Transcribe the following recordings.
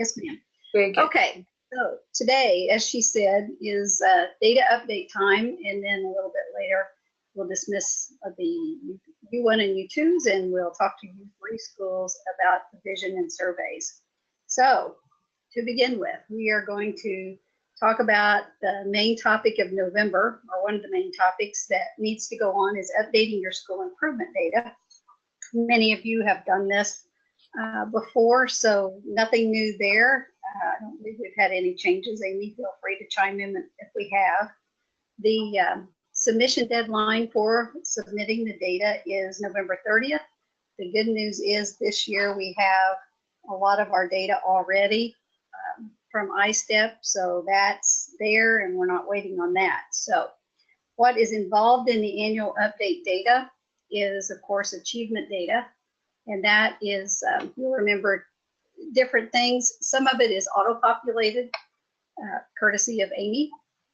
Yes, ma'am. Very good. Okay, so today, as she said, is data update time, and then a little bit later, we'll dismiss the U1 and U2s, and we'll talk to U3 schools about the vision and surveys. So, to begin with, we are going to talk about the main topic of November, or one of the main topics that needs to go on is updating your school improvement data. Many of you have done this before, so nothing new there. I don't believe we've had any changes. Amy, feel free to chime in if we have. The submission deadline for submitting the data is November 30th. The good news is this year we have a lot of our data already from iStep, so that's there and we're not waiting on that. So what is involved in the annual update data is, of course, achievement data. And that is, you'll remember different things. Some of it is auto-populated, courtesy of Amy.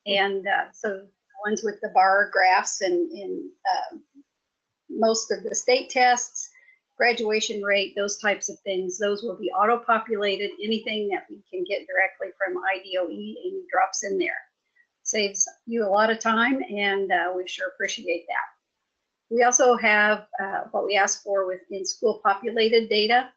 And so the ones with the bar graphs and most of the state tests, graduation rate, those types of things, those will be auto-populated. Anything that we can get directly from IDOE, Amy drops in there. Saves you a lot of time, and we sure appreciate that. We also have what we ask for within school populated data.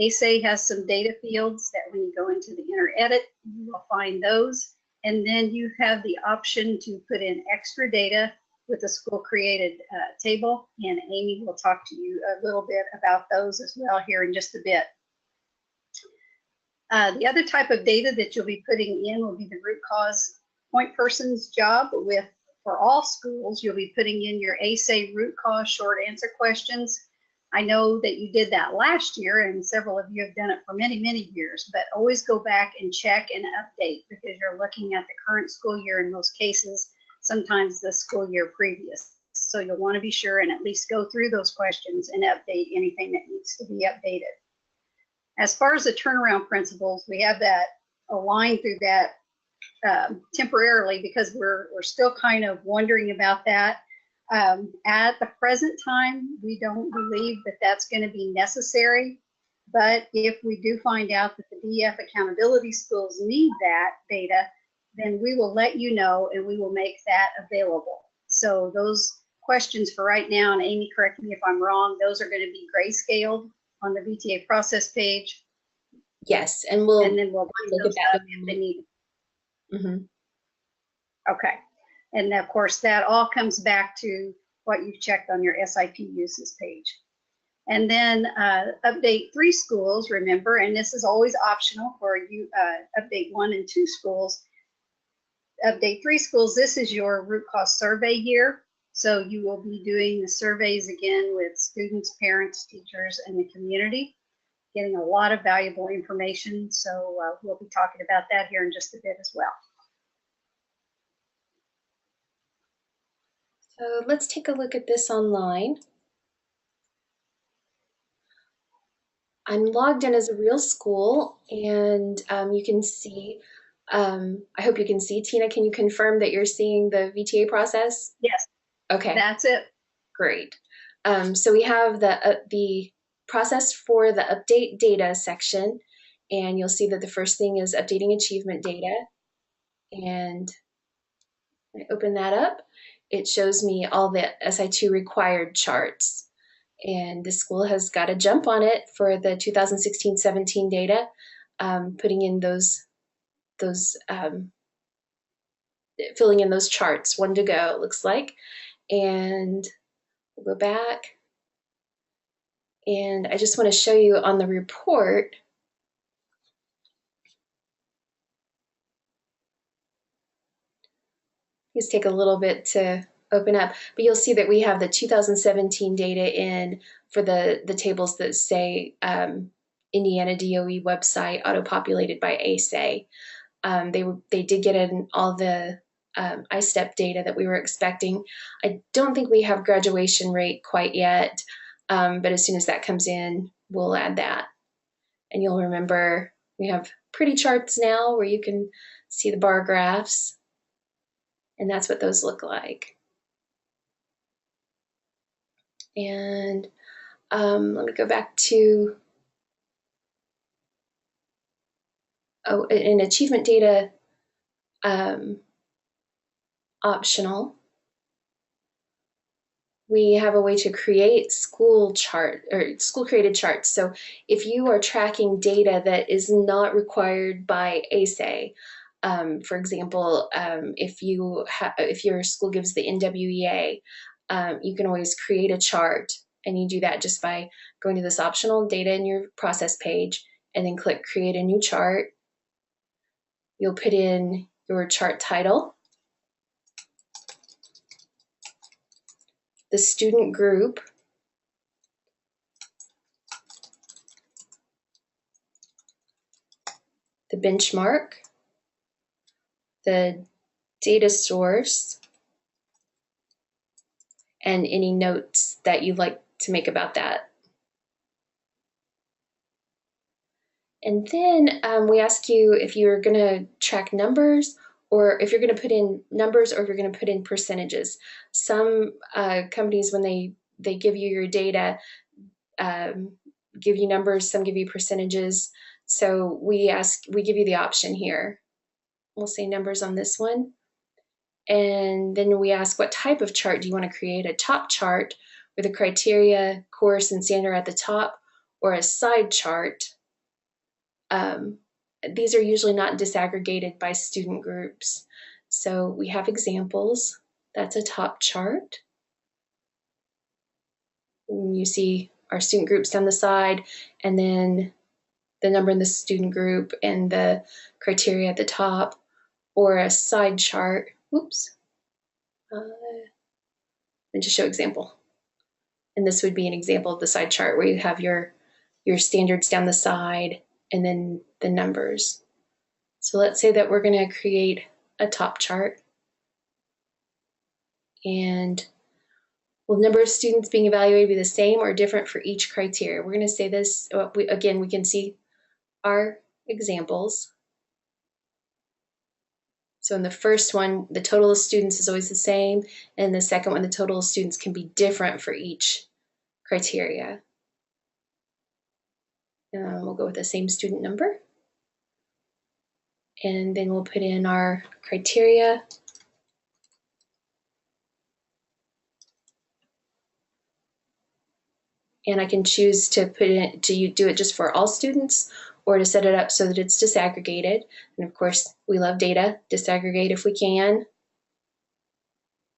ASA has some data fields that when you go into the inner edit, you will find those. And then you have the option to put in extra data with a school created table. And Amy will talk to you a little bit about those as well here in just a bit. The other type of data that you'll be putting in will be the root cause point person's job with. For all schools, you'll be putting in your ASA root cause short answer questions. I know that you did that last year, and several of you have done it for many, many years, but always go back and check and update because you're looking at the current school year in most cases, sometimes the school year previous. So you'll want to be sure and at least go through those questions and update anything that needs to be updated. As far as the turnaround principles, we have that aligned through that temporarily because we're still kind of wondering about that. At the present time, we don't believe that that's going to be necessary, but if we do find out that the DF accountability schools need that data, then we will let you know and we will make that available. So those questions for right now, and Amy, correct me if I'm wrong, those are going to be grayscaled on the VTA process page. Yes, and then we'll look at that if they need. Mm-hmm. Okay, and of course that all comes back to what you've checked on your SIP uses page. And then update 3 schools, remember, and this is always optional for you, update 1 and 2 schools. Update 3 schools, this is your root cause survey year. So you will be doing the surveys again with students, parents, teachers, and the community, getting a lot of valuable information. So we'll be talking about that here in just a bit as well. So let's take a look at this online. I'm logged in as a real school, and you can see, I hope you can see, Tina, can you confirm that you're seeing the VTA process? Yes. Okay. That's it. Great. So we have the process for the update data section, and you'll see that the first thing is updating achievement data. And I open that up. It shows me all the SI2 required charts. And the school has got a jump on it for the 2016-17 data, putting in filling in those charts, one to go, it looks like. And we'll go back. And I just want to show you on the report, these take a little bit to open up, but you'll see that we have the 2017 data in for the tables that say Indiana DOE website auto-populated by ASA. They did get in all the iStep data that we were expecting. I don't think we have graduation rate quite yet, but as soon as that comes in, we'll add that. And you'll remember we have pretty charts now where you can see the bar graphs, and that's what those look like. And let me go back to Oh, in achievement data optional, we have a way to create school chart or school created charts. So if you are tracking data that is not required by ASA, for example, if your school gives the NWEA, you can always create a chart, and you do that just by going to this optional data in your process page and then click create a new chart. You'll put in your chart title, the student group, the benchmark, the data source, and any notes that you'd like to make about that. And then we ask you if you're going to track numbers, or if you're going to put in numbers, or if you're going to put in percentages. Some companies, when they give you your data, give you numbers, some give you percentages. So we give you the option here. We'll say numbers on this one. And then we ask, what type of chart do you want to create? A top chart with the criteria, course, and standard at the top, or a side chart? These are usually not disaggregated by student groups. So we have examples. That's a top chart. And you see our student groups down the side, and then the number in the student group and the criteria at the top, or a side chart. Oops. And just show example. And this would be an example of the side chart where you have your standards down the side and then the numbers. So let's say that we're going to create a top chart. And will the number of students being evaluated be the same or different for each criteria? We're going to say this, again, we can see our examples. So in the first one, the total of students is always the same. And in the second one, the total of students can be different for each criteria. We'll go with the same student number. And then we'll put in our criteria. And I can choose to put in, to do it just for all students, or to set it up so that it's disaggregated. And of course, we love data, disaggregate if we can.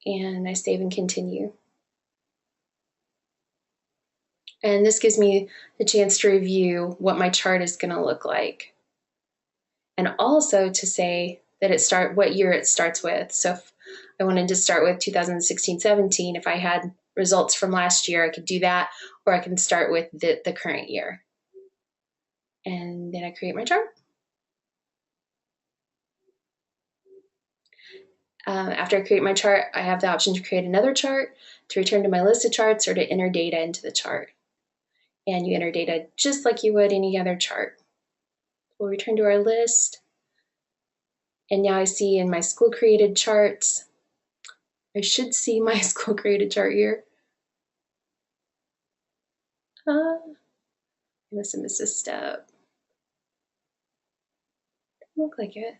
And I save and continue. And this gives me the chance to review what my chart is going to look like. And also to say that what year it starts with. So if I wanted to start with 2016-17, if I had results from last year, I could do that, or I can start with the current year. And then I create my chart. After I create my chart, I have the option to create another chart, to return to my list of charts, or to enter data into the chart. And you enter data just like you would any other chart. We'll return to our list. And now I see in my school created charts, I should see my school created chart here. I must have missed a step. Doesn't look like it.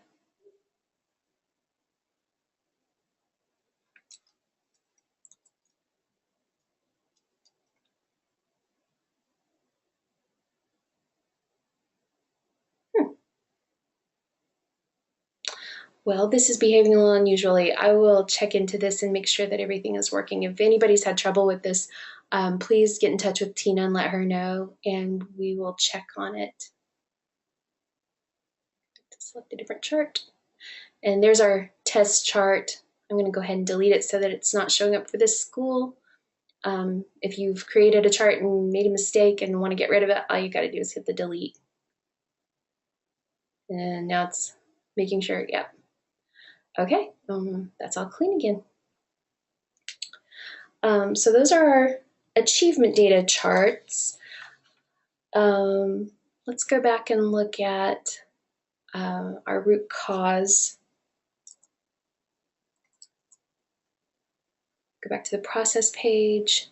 Well, this is behaving a little unusually. I will check into this and make sure that everything is working. If anybody's had trouble with this, please get in touch with Tina and let her know, and we will check on it. Select a different chart. And there's our test chart. I'm going to go ahead and delete it so that it's not showing up for this school. If you've created a chart and made a mistake and want to get rid of it, all you got to do is hit the delete. And now it's making sure, yep. Okay, that's all clean again. So those are our achievement data charts. Let's go back and look at our root cause. Go back to the process page.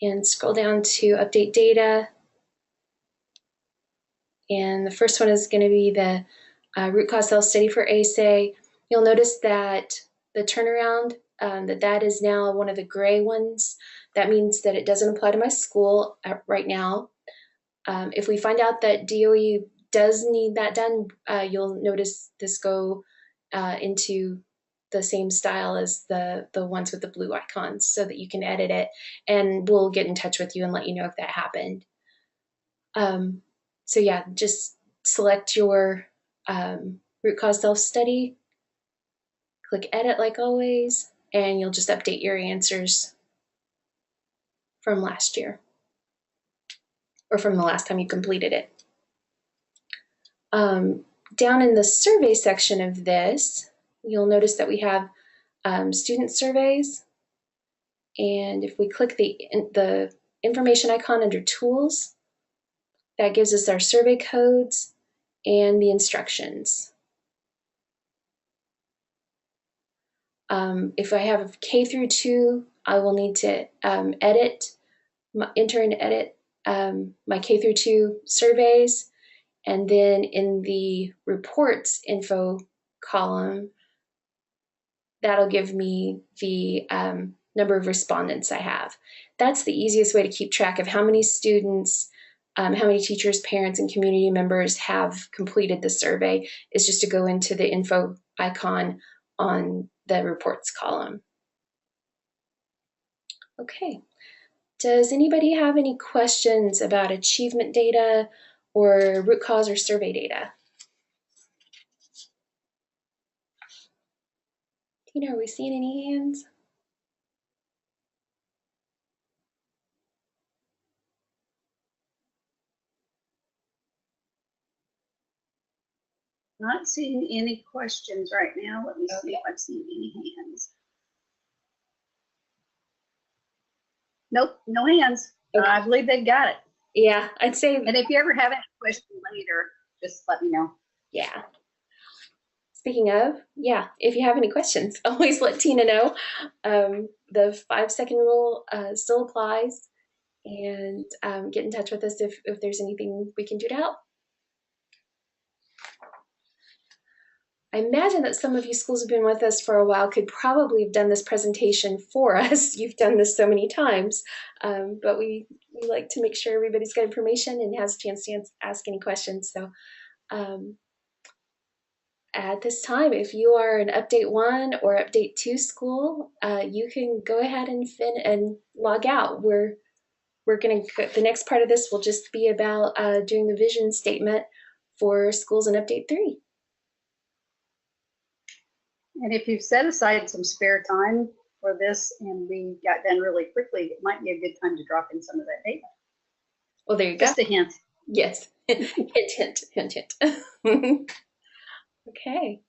and scroll down to update data. And the first one is going to be the root cause self-study for ASA. You'll notice that the turnaround, that is now one of the gray ones. That means that it doesn't apply to my school right now. If we find out that DOE does need that done, you'll notice this go into the same style as the ones with the blue icons so that you can edit it, and we'll get in touch with you and let you know if that happened. So yeah, just select your root cause self-study, click edit like always, and you'll just update your answers from last year or from the last time you completed it. Down in the survey section of this, you'll notice that we have student surveys. And if we click the information icon under tools, that gives us our survey codes and the instructions. If I have K through 2, I will need to enter and edit my K through 2 surveys. And then in the reports info column, that'll give me the number of respondents I have. That's the easiest way to keep track of how many students, how many teachers, parents, and community members have completed the survey, is just to go into the info icon on the reports column. Okay, does anybody have any questions about achievement data or root cause or survey data? Tina, are we seeing any hands? Not seeing any questions right now. Let me see if I've seen any hands. Nope, no hands. Okay. I believe they've got it. Yeah, I'd say. And if you ever have any questions later, just let me know. Yeah. Speaking of, yeah, if you have any questions, always let Tina know. The 5-second rule still applies, and get in touch with us if there's anything we can do to help. I imagine that some of you schools who've been with us for a while could probably have done this presentation for us. You've done this so many times, but we like to make sure everybody's got information and has a chance to ask any questions. So at this time, if you are an Update 1 or Update 2 school, you can go ahead and log out. We're going to, the next part of this will just be about doing the vision statement for schools in Update 3. And if you've set aside some spare time for this and we got done really quickly, it might be a good time to drop in some of that data. Well, there you Just go. a hint. Yes. Hint, hint, hint, hint. Okay.